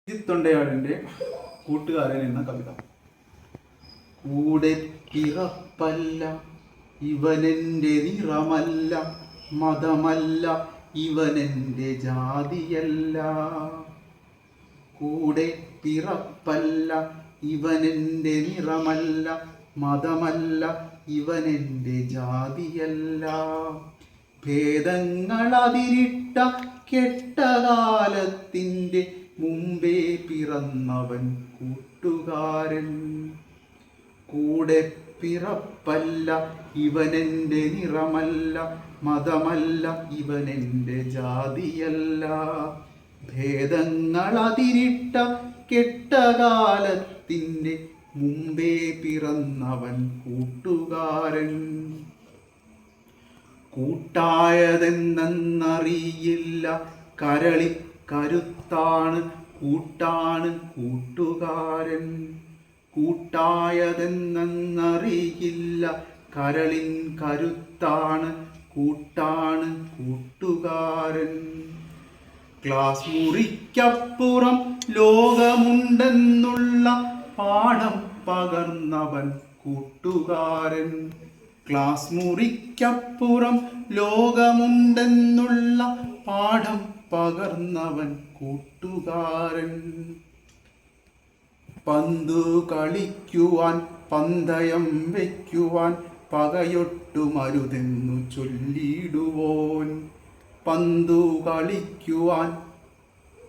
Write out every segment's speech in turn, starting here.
തൊണ്ടയാടിൻ്റെ കൂട്ടുകാരൻ എന്ന കവിത. കൂടെ പിറപ്പല്ല ഇവനെൻ്റെ നിറമല്ല, മതമല്ല ഇവനെൻ്റെ ജാതിയല്ല. കൂടെ പിറപ്പല്ല ഇവനെൻ്റെ നിറമല്ല, മതമല്ല ഇവനെൻ്റെ ജാതിയല്ല. ഭേദങ്ങളതിരിട്ട കെട്ടകാലത്തിൻ്റെ മുമ്പേ പിറന്നവൻ കൂട്ടുകാരൻ. കൂടെ പിറപ്പല്ല ഇവനെൻ്റെ നിറമല്ല, മതമല്ല ഇവനെൻ്റെ ജാതിയല്ല. ഭേദങ്ങളതിരിട്ട കെട്ടകാലത്തിൻ്റെ മുമ്പേ പിറന്നവൻ കൂട്ടുകാരൻ. കൂട്ടായതെന്നറിയില്ല കരളി കരുത്താണ് കൂട്ടാണ് കൂട്ടുകാരൻ. കൂട്ടായതെന്നറിയില്ല കരളിൻ കരുത്താണ് കൂട്ടാണ് കൂട്ടുകാരൻ. ക്ലാസ് മുറിക്കപ്പുറം ലോകമുണ്ടെന്നുള്ള പാഠം പകർന്നവൻ കൂട്ടുകാരൻ. ക്ലാസ് മുറിക്കപ്പുറം ലോകമുണ്ടെന്നുള്ള പാഠം പകർന്നവൻ കൂട്ടുകാരൻ. പന്തു കളിക്കുവാൻ പന്തയം വയ്ക്കുവാൻ പകയൊട്ടുമരുതെന്നു ചൊല്ലിടുവോൻ. പന്തു കളിക്കുവാൻ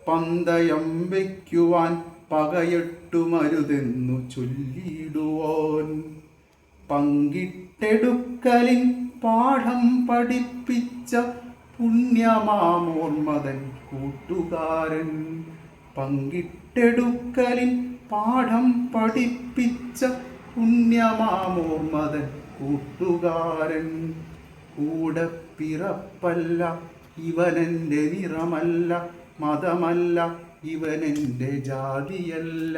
പന്തയം വയ്ക്കുവാൻ പകയൊട്ടുമരുതെന്നു ചൊല്ലിടുവോൻ. പങ്കിട്ടെടുക്കലിൻ പാഠം പഠിപ്പിച്ച പുണ്യമാമോർമതൻ കൂട്ടുകാരൻ. പങ്കിട്ടെടുക്കലിൻ പാഠം പഠിപ്പിച്ച പുണ്യമാമോർമതൻ കൂട്ടുകാരൻ. കൂടെ പിറപ്പല്ല ഇവനെൻ്റെ നിറമല്ല, മതമല്ല ഇവനെൻ്റെ ജാതിയല്ല.